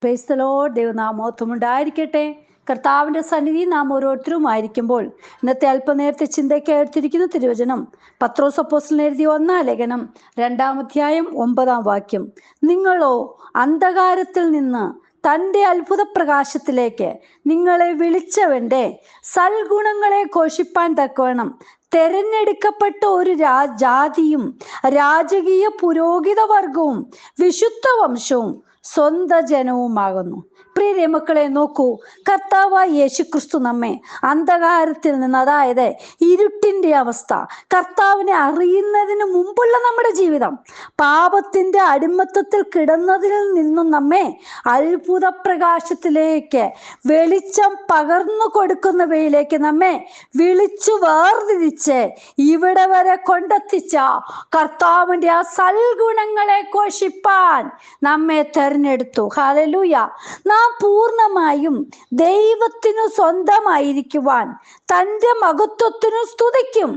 Praise the Lord. ദൈവനാമോത്വം ഉണ്ടായിരിക്കട്ടെ. കർത്താവിൻ്റെ സന്നിധി നാം ഓരോരുത്തരും ആയിരിക്കുമ്പോൾ ഇന്നത്തെ അല്പനേരത്തെ ചിന്തയ്ക്ക് എടുത്തിരിക്കുന്ന തിരുവചനം പത്രോസ് അപ്പോസ്തലൻ എഴുതിയ 1-ാം ലേഖനം 2-ാം അധ്യായം 9-ാം വാക്യം. നിങ്ങളോ അന്ധകാരത്തിൽ നിന്ന് തൻ്റെ അത്ഭുത പ്രകാശത്തിലേക്ക് നിങ്ങളെ വിളിച്ചവൻ്റെ സൽഗുണങ്ങളെ ഘോഷിപ്പാൻ തക്കവണ്ണം തെരഞ്ഞെടുക്കപ്പെട്ട ഒരു ജാതിയും രാജകീയ പുരോഹിത വർഗവും വിശുദ്ധ വംശവും സ്വന്ത ജനവുമാകുന്നു. പ്രിയ മക്കളെ, നോക്കൂ, കർത്താവായ യേശുക്രിസ്തു നമ്മെ അന്ധകാരത്തിൽ നിന്ന്, അതായത് ഇരുട്ടിന്റെ അവസ്ഥ, കർത്താവിനെ അറിയുന്നതിന് മുമ്പുള്ള നമ്മുടെ ജീവിതം, പാപത്തിന്റെ അടിമത്തത്തിൽ കിടന്നതിൽ നിന്നും നമ്മെ അത്ഭുത പ്രകാശത്തിലേക്ക്, വെളിച്ചം പകർന്നു കൊടുക്കുന്നവയിലേക്ക് നമ്മെ വിളിച്ചു വേർതിരിച്ച് ഇവിടെ വരെ കൊണ്ടെത്തിച്ച കർത്താവിന്റെ ആ സൽഗുണങ്ങളെ ഘോഷിപ്പാൻ നമ്മെ തെരഞ്ഞെടുത്തു. ഹല്ലേലൂയ. നാം പൂർണ്ണമായും ദൈവത്തിനു സ്വന്തമായിരിക്കുവാൻ, തൻ്റെ മഹത്വത്തിനു സ്തുതിക്കും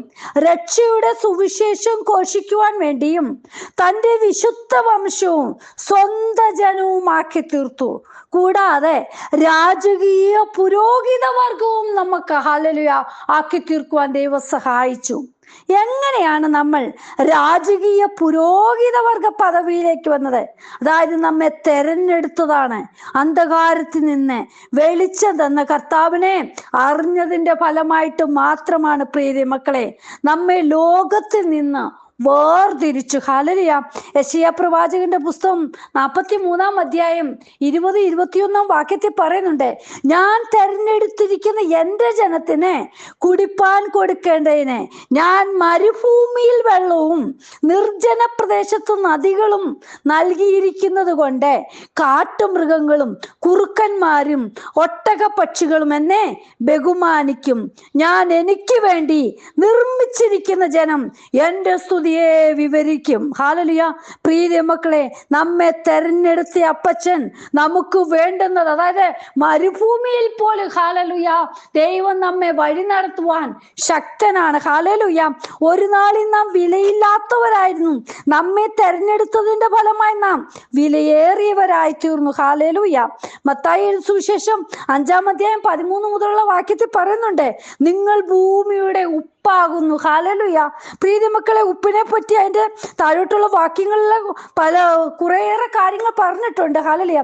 രക്ഷയുടെ സുവിശേഷം ഘോഷിക്കുവാൻ വേണ്ടിയും തൻ്റെ വിശുദ്ധ വംശവും സ്വന്ത ജനവുമാക്കി തീർത്തു. കൂടാതെ രാജകീയ പുരോഹിത വർഗവും നമുക്ക് ഹല്ലേലൂയ ആക്കി തീർക്കുവാൻ ദൈവം സഹായിച്ചു. എങ്ങനെയാണ് നമ്മൾ രാജകീയ പുരോഹിത വർഗ പദവിയിലേക്ക് വന്നത്? അതായത് നമ്മെ തെരഞ്ഞെടുത്തതാണ്. അന്ധകാരത്തിൽ നിന്ന് വെളിച്ചം തന്ന കർത്താവിനെ അറിഞ്ഞതിന്റെ ഫലമായിട്ട് മാത്രമാണ് പ്രിയ മക്കളെ നമ്മെ ലോകത്തിൽ നിന്ന് വേർതിരിച്ചു. ഹല്ലേലൂയ. യെശയ്യാ പ്രവാചകന്റെ പുസ്തകം 43-ാം അധ്യായം 20-21 വാക്യത്തിൽ പറയുന്നുണ്ട്, ഞാൻ തെരഞ്ഞെടുത്തിരിക്കുന്ന എൻ്റെ ജനത്തിന് കുടിപ്പാൻ കൊടുക്കേണ്ടതിന് ഞാൻ മരുഭൂമിയിൽ വെള്ളവും നിർജ്ജന പ്രദേശത്തു നദികളും നൽകിയിരിക്കുന്നത് കൊണ്ട് കാട്ടുമൃഗങ്ങളും കുറുക്കന്മാരും ഒട്ടക പക്ഷികളും എന്നെ ബഹുമാനിക്കും. ഞാൻ എനിക്ക് വേണ്ടി നിർമ്മിച്ചിരിക്കുന്ന ജനം എൻ്റെ സ്തുതിയെ വിവരിക്കും. ഹല്ലേലൂയ. പ്രിയ മക്കളെ, നമ്മെ തെരഞ്ഞെടുത്ത അപ്പച്ചൻ നമുക്ക് വേണ്ടുന്നത്, അതായത് മരുഭൂമിയിൽ പോലും ഹല്ലേലൂയ ദൈവം നമ്മെ വഴി നടത്തുവാൻ ശക്തനാണ്. ഹല്ലേലൂയ. ഒരു നാളിൽ നാം വിലയില്ലാത്തവരായിരുന്നു. നമ്മെ തെരഞ്ഞെടുത്തതിന്റെ ഫലമായി നാം വിലയേറിയവരായി തീർന്നു. ഹല്ലേലൂയ. മത്തായി സുവിശേഷം 5-ാം അധ്യായം 13 മുതലുള്ള വാക്യത്തിൽ പറയുന്നുണ്ട്, നിങ്ങൾ ഭൂമിയുടെ ഉപ്പാകുന്നു. ഹല്ലേലൂയ. പ്രിയ മക്കളെ, ഉപ്പിനെ പറ്റി അതിന്റെ താഴോട്ടുള്ള വാക്യങ്ങളിൽ കുറേയേറെ കാര്യങ്ങൾ പറഞ്ഞിട്ടുണ്ട്. ഹല്ലേലൂയ.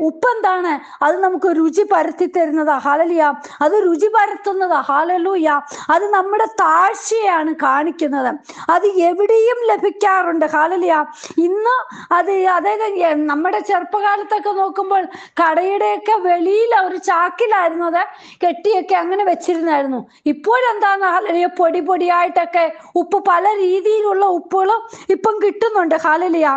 ഉപ്പ് എന്താണ്? അത് നമുക്ക് രുചി പരത്തി തരുന്നതാ. ഹല്ലേലൂയ. അത് രുചി പരത്തുന്നതാ. ഹല്ലേലൂയ. അത് നമ്മുടെ താഴ്ചയാണ് കാണിക്കുന്നത്. അത് എവിടെയും ലഭിക്കാറുണ്ട്. ഹല്ലേലൂയ. ഇന്ന് അതായത് നമ്മുടെ ചെറുപ്പകാലത്തൊക്കെ നോക്കുമ്പോൾ കടയുടെയൊക്കെ വെളിയിൽ ഒരു ചാക്കിലായിരുന്നു അത് കെട്ടിയൊക്കെ അങ്ങനെ വെച്ചിരുന്നായിരുന്നു. ഇപ്പോഴെന്താന്ന് ഹല്ലേലൂയ, പൊടി പൊടിയായിട്ടൊക്കെ ഉപ്പ്, പല രീതിയിലുള്ള ഉപ്പുകളും ഇപ്പം കിട്ടുന്നുണ്ട്. ഹല്ലേലൂയ.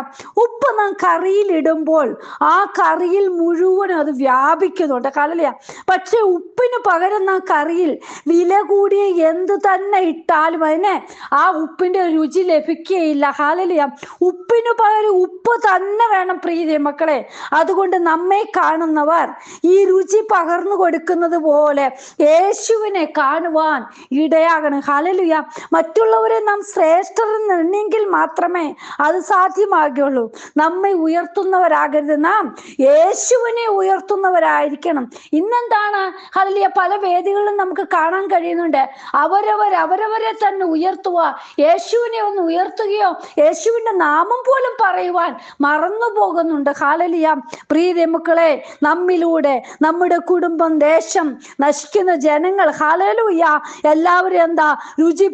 ഉപ്പ് നാം കറിയിലിടുമ്പോൾ ആ കറിയിൽ മുഴുവനും അത് വ്യാപിക്കുന്നുണ്ട്. ഹല്ലേലൂയ. പക്ഷെ ഉപ്പിന് പകരം നാം കറിയിൽ വില കൂടിയ എന്ത് തന്നെ ഇട്ടാലും അതിന് ആ ഉപ്പിന്റെ രുചി ലഭിക്കുകയില്ല. ഹല്ലേലൂയ. ഉപ്പിന് പകരം ഉപ്പ് തന്നെ വേണം പ്രിയ മക്കളെ. അതുകൊണ്ട് നമ്മെ കാണുന്നവർ ഈ രുചി പകർന്നു കൊടുക്കുന്നത് പോലെ യേശുവിനെ കാണുവാൻ ഇടയാകണം. ഹല്ലേലൂയ. മറ്റുള്ളവരെ നാം ശ്രേഷ്ഠരെന്ന് എണ്ണിയെങ്കിൽ മാത്രമേ അത് സാധ്യമാകുകയുള്ളൂ. നമ്മെ ഉയർത്തുന്നവരാകരുത്, നാം യേശുവിനെ ഉയർത്തുന്നവരായിരിക്കണം. ഇന്നെന്താണ് ഹല്ലേലൂയ, പല വേദികളിലും നമുക്ക് കാണാൻ കഴിയുന്നുണ്ട്, അവരവരെ തന്നെ ഉയർത്തുക, യേശുവിനെ ഒന്ന് ഉയർത്തുകയോ യേശുവിന്റെ നാമം പോലും പറയുവാൻ മറന്നു പോകുന്നുണ്ട്. ഹല്ലേലൂയ. പ്രിയ മക്കളെ, നമ്മിലൂടെ നമ്മുടെ കുടുംബം, ദേശം, നശിക്കുന്ന ജനങ്ങൾ ഹല്ലേലൂയ എല്ലാവരും എന്താ രുചി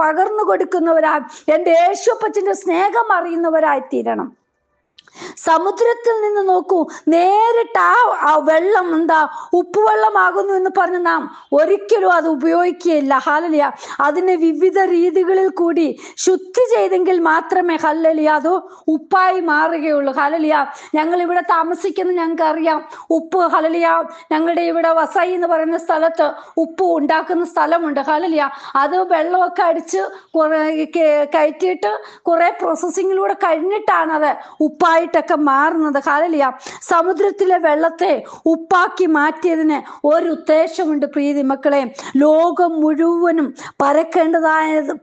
പകർന്നു കൊടുക്കുന്നവരാ, എൻ്റെ യേശുപ്പച്ചന്റെ സ്നേഹം അറിയുന്നവരായി തീരണം. സമുദ്രത്തിൽ നിന്ന് നോക്കൂ, നേരിട്ട് ആ വെള്ളം എന്താ ഉപ്പുവെള്ളമാകുന്നു എന്ന് പറഞ്ഞ് നാം ഒരിക്കലും അത് ഉപയോഗിക്കുകയില്ല. ഹല്ലേലൂയ. അതിനെ വിവിധ രീതികളിൽ കൂടി ശുദ്ധി ചെയ്തെങ്കിൽ മാത്രമേ ഹല്ലേലൂയ അത് ഉപ്പായി മാറുകയുള്ളൂ. ഹല്ലേലൂയ. ഞങ്ങൾ ഇവിടെ താമസിക്കുന്ന ഞങ്ങൾക്ക് അറിയാം, ഉപ്പ് ഹല്ലേലൂയ, ഞങ്ങളുടെ ഇവിടെ വസൈ എന്ന് പറയുന്ന സ്ഥലത്ത് ഉപ്പ് ഉണ്ടാക്കുന്ന സ്ഥലമുണ്ട് ഹല്ലേലൂയ. അത് വെള്ളമൊക്കെ അടിച്ച് കയറ്റിയിട്ട് കുറെ പ്രോസസ്സിങ്ങിലൂടെ കഴിഞ്ഞിട്ടാണ് അത് ഉപ്പായിട്ടൊക്കെ മാറുന്നത് ഹല്ലേലൂയ. സമുദ്രത്തിലെ വെള്ളത്തെ ഉപ്പാക്കി മാറ്റിയതിന് ഒരു ഉദ്ദേശമുണ്ട് പ്രീതി മക്കളെ. ലോകം മുഴുവനും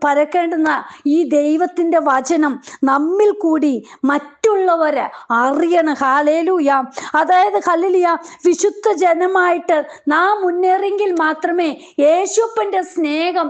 പരക്കേണ്ടുന്ന ഈ ദൈവത്തിന്റെ വചനം നമ്മിൽ കൂടി മറ്റുള്ളവരെ അറിയണം ഹല്ലേലൂയ. അതായത് ഹല്ലേലൂയ, വിശുദ്ധ ജനമായിട്ട് നാം മുന്നേറിയെങ്കിൽ മാത്രമേ യേശുപ്പന്റെ സ്നേഹം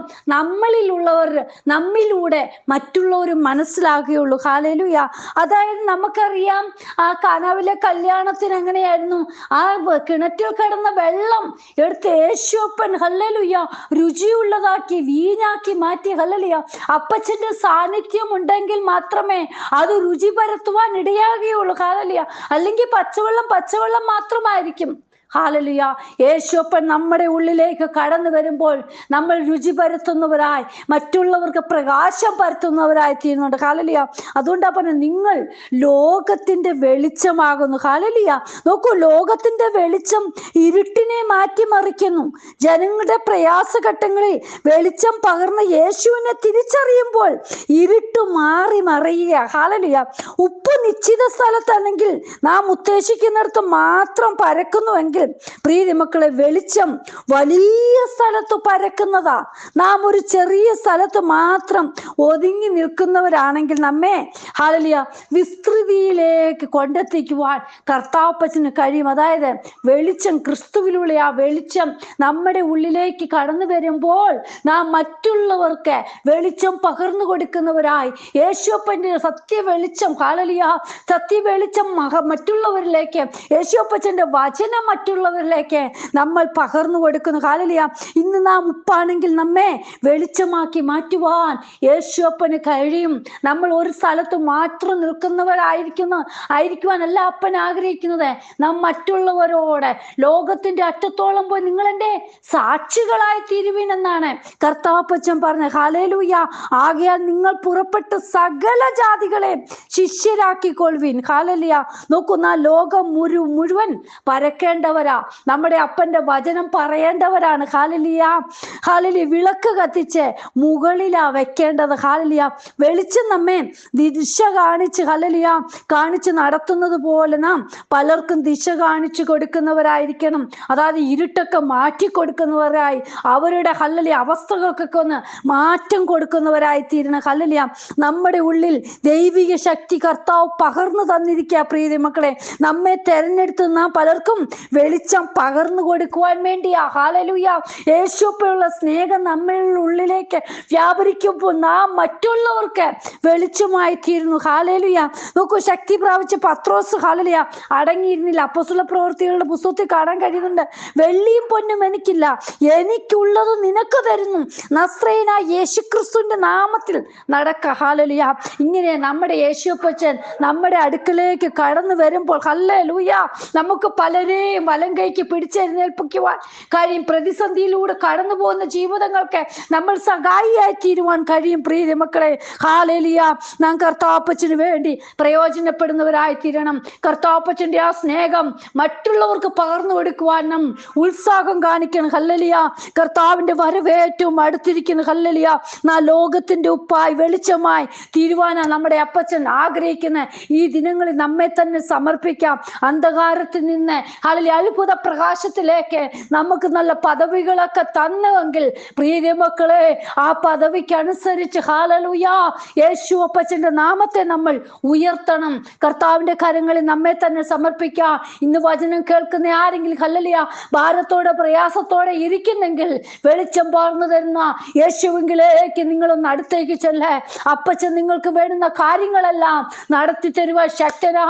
നമ്മിലൂടെ മറ്റുള്ളവർ മനസ്സിലാക്കുകയുള്ളൂ ഹല്ലേലൂയ. അതായത് നമുക്കറിയാം, ആ കാനാവിലെ കല്യാണത്തിന് എങ്ങനെയായിരുന്നു? ആ കിണറ്റിൽ കിടന്ന വെള്ളം എടുത്ത് യേശുപ്പൻ ഹല്ലേലൂയ രുചിയുള്ളതാക്കി വീഞ്ഞാക്കി മാറ്റി ഹല്ലേലൂയ. അപ്പച്ചന്റെ സാന്നിധ്യം ഉണ്ടെങ്കിൽ മാത്രമേ അത് രുചി പരത്തുവാൻ ഇടയാകുകയുള്ളൂ ഹല്ലേലൂയ. അല്ലെങ്കിൽ പച്ചവെള്ളം മാത്രമായിരിക്കും ഹല്ലേലൂയ. യേശുപ്പൻ നമ്മുടെ ഉള്ളിലേക്ക് കടന്നു വരുമ്പോൾ നമ്മൾ രുചി പരത്തുന്നവരായി, മറ്റുള്ളവർക്ക് പ്രകാശം പരത്തുന്നവരായി തീരുന്നുണ്ട് ഹല്ലേലൂയ. അതുകൊണ്ടാ പറഞ്ഞ നിങ്ങൾ ലോകത്തിന്റെ വെളിച്ചമാകുന്നു ഹല്ലേലൂയ. നോക്കൂ, ലോകത്തിന്റെ വെളിച്ചം ഇരുട്ടിനെ മാറ്റിമറിക്കുന്നു. ജനങ്ങളുടെ പ്രയാസഘട്ടങ്ങളിൽ വെളിച്ചം പകർന്ന യേശുവിനെ തിരിച്ചറിയുമ്പോൾ ഇരുട്ട് മാറി മറിയുക ഹല്ലേലൂയ. ഉപ്പ് നിശ്ചിത സ്ഥലത്താണെങ്കിൽ നാം ഉദ്ദേശിക്കുന്നിടത്ത് മാത്രം പരക്കുന്നുവെങ്കിൽ പ്രിയ മക്കളെ, വെളിച്ചം വലിയ സ്ഥലത്ത് പരക്കുന്നതാ. നാം ഒരു ചെറിയ സ്ഥലത്ത് മാത്രം ഒതുങ്ങി നിൽക്കുന്നവരാണെങ്കിൽ നമ്മെ ഹല്ലേലൂയ വിസ്തൃതിയിലേക്ക് കൊണ്ടെത്തിക്കുവാൻ കർത്താപ്പച്ചന് കഴിയും. അതായത് വെളിച്ചം, ക്രിസ്തുവിലുള്ള ആ വെളിച്ചം നമ്മുടെ ഉള്ളിലേക്ക് കടന്നു വരുമ്പോൾ നാം മറ്റുള്ളവർക്ക് വെളിച്ചം പകർന്നു കൊടുക്കുന്നവരായി യേശുപ്പന്റെ സത്യ വെളിച്ചം ഹല്ലേലൂയ, സത്യ വെളിച്ചം മറ്റുള്ളവരിലേക്ക്, യേശുപ്പച്ചന്റെ വചനം മറ്റുള്ളവരിലേക്ക് നമ്മൾ പകർന്നു കൊടുക്കുന്നു ഹല്ലേലൂയ. ഇന്ന് നാം ഉപ്പാണെങ്കിൽ നമ്മെ വെളിച്ചമാക്കി മാറ്റുവാൻ യേശുപ്പന് കഴിയും. നമ്മൾ ഒരു സ്ഥലത്ത് മാത്രം ആയിരിക്കുവാനല്ല അപ്പൻ ആഗ്രഹിക്കുന്നത്. നാം മറ്റുള്ളവരോട് ലോകത്തിന്റെ അറ്റത്തോളം പോയി നിങ്ങൾ എൻ്റെ സാക്ഷികളായി തീരുവിനെന്നാണ് കർത്താപ്പച്ചൻ പറഞ്ഞത് ഹല്ലേലൂയ. ആകയാൽ നിങ്ങൾ പുറപ്പെട്ട് സകല ജാതികളെ ശിഷ്യരാക്കിക്കൊള്ളുവിൻ ഹല്ലേലൂയ. നോക്കുന്ന ലോകം മുഴുവൻ പരക്കേണ്ടവരാ, നമ്മുടെ അപ്പന്റെ വചനം പറയേണ്ടവരാണ് ഹല്ലേലൂയ. ഹല്ലേലൂയ. വിളക്ക് കത്തിച്ച് മുകളിലാ വെക്കേണ്ടത് ഹല്ലേലൂയ. വെളിച്ചം നമ്മെ ദിശ കാണിച്ച് നടത്തുന്നത് പോലെ നാം പലർക്കും ദിശ കാണിച്ചു കൊടുക്കുന്നവരായിരിക്കണം. അതായത് ഇരുട്ടൊക്കെ മാറ്റി കൊടുക്കുന്നവരായി, അവരുടെ ഹല്ലേലൂയ അവസ്ഥകൾക്കൊക്കെ ഒന്ന് മാറ്റം കൊടുക്കുന്നവരായി തീരണം ഹല്ലേലൂയ. നമ്മുടെ ഉള്ളിൽ ദൈവിക ശക്തി കർത്താവ് പകർന്നു തന്നിരിക്കുക പ്രിയ മക്കളെ. നമ്മെ തെരഞ്ഞെടുത്ത് നാം പലർക്കും വെളിച്ചം പകർന്നു കൊടുക്കുവാൻ വേണ്ടിയാ ഹല്ലേലൂയ. യേശുവിനുള്ള സ്നേഹം നമ്മളുടെ ഉള്ളിലേക്ക് വ്യാപരിക്കുമ്പോൾ നാം മറ്റുള്ളവർക്ക് വെളിച്ചമായി തീരുന്നു ഹല്ലേലൂയ. നോക്കൂ, ശക്തി പ്രാപിച്ച പത്രോസ് ഹല്ലേലൂയ അടങ്ങിയിരുന്നില്ല. അപ്പോസ്തല പ്രവൃത്തികളുടെ പുസ്തകത്തിൽ കാണാൻ കഴിയുന്നുണ്ട്. വെള്ളിയും പൊന്നും എനിക്കില്ല, എനിക്കുള്ളത് നിനക്ക് തരുന്നു, നസ്രയനായ യേശുക്രിസ്തുവിന്റെ നാമത്തിൽ നടക്ക ഹല്ലേലൂയ. ഇങ്ങനെ നമ്മുടെ യേശുപ്പച്ചൻ നമ്മുടെ അടുക്കലേക്ക് കടന്നു വരുമ്പോൾ ഹല്ലേലൂയ നമുക്ക് പലരെയും വലം കൈക്ക് പിടിച്ചെഴുന്നേൽപ്പിക്കുവാൻ കഴിയും. പ്രതിസന്ധിയിലൂടെ കടന്നു പോകുന്ന ജീവിതങ്ങൾക്ക് നമ്മൾ സഹായിയായി തീരുവാൻ കഴിയും പ്രിയ മക്കളെ ഹല്ലേലൂയ. നാം കർത്താപ്പച്ചന് വേണ്ടി പ്രയോജനപ്പെടുന്നവരായി തീരണം. കർത്താപ്പച്ചന്റെ ആ സ്നേഹം മറ്റുള്ളവർക്ക് പകർന്നു കൊടുക്കുവാൻ നാം ഉത്സാഹം കാണിക്കണം ഹല്ലേലൂയ. കർത്താവിന്റെ വരവേറ്റവും അടുത്തിരിക്കുന്നു ഹല്ലേലൂയ. നാ ലോകത്തിന്റെ ഉപ്പായി വെളിച്ചമായി തീരുവാനാണ് നമ്മുടെ അപ്പച്ചൻ ആഗ്രഹിക്കുന്നത്. ഈ ദിനങ്ങളിൽ നമ്മെ തന്നെ സമർപ്പിക്കാം. അന്ധകാരത്തിൽ നിന്ന് ഹല്ലേലൂയ അത്ഭുത പ്രകാശത്തിലേക്ക് നമുക്ക് നല്ല പദവികളൊക്കെ തന്നുവെങ്കിൽ പ്രിയ മക്കളെ, ആ പദവിക്ക് അനുസരിച്ച് ഹല്ലേലൂയ യേശു അപ്പച്ചന്റെ നാമത്തെ നമ്മൾ ഉയർത്തണം. കർത്താവിന്റെ കരങ്ങളിൽ നമ്മെ തന്നെ സമർപ്പിക്കാം. ഇന്ന് വചനം കേൾക്കുന്ന ആരെങ്കിലും ഹല്ലേലൂയ ഭാരത്തോടെ പ്രയാസത്തോടെ ഇരിക്കുന്നെങ്കിൽ വെളിച്ചം പകർന്നു തരുന്ന യേശുവിലേക്ക് നിങ്ങളൊന്ന് അടുത്തേക്ക് ചെല്ലേ. അപ്പച്ചൻ നിങ്ങൾക്ക് വേണ്ടുന്ന കാര്യങ്ങളെല്ലാം നടത്തി തരുവാൻ ശക്തനാ.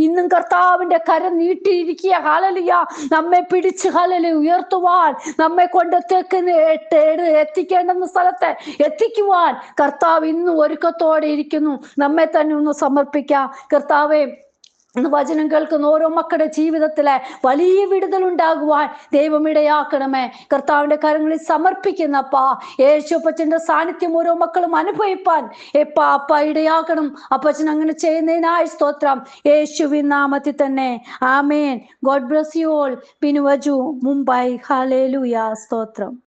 ഇന്നും കർത്താവിന്റെ കരം നീട്ടിയിരിക്കുക ഹല്ലേലൂയ. നമ്മെ പിടിച്ച് ഹല്ലേലൂയ ഉയർത്തുവാൻ, നമ്മെ കൊണ്ട് എത്തിക്കേണ്ടുന്ന സ്ഥലത്ത് എത്തിക്കുവാൻ കർത്താവ് ഇന്നും ഒരുക്കത്തോടെ ഇരിക്കുന്നു. നമ്മെ തന്നെ ഒന്ന് സമർപ്പിക്കാം. കർത്താവേ, ഇന്ന് വചനം കേൾക്കുന്ന ഓരോ മക്കളുടെ ജീവിതത്തിലെ വലിയ വിടുതൽ ഉണ്ടാകുവാൻ ദൈവം ഇടയാക്കണമേ. കർത്താവിന്റെ കരങ്ങളിൽ സമർപ്പിക്കുന്നപ്പാ, യേശുപ്പച്ചന്റെ സാന്നിധ്യം ഓരോ മക്കളും അനുഭവിപ്പാൻ അപ്പ ഇടയാക്കണം. അപ്പച്ചൻ അങ്ങനെ ചെയ്യുന്നതിനായി സ്തോത്രം, യേശുവിൻ നാമത്തിൽ തന്നെ. ആമേൻ. God bless you all. പിനുവജു, മുംബൈ. ഹല്ലേലൂയ. സ്തോത്രം.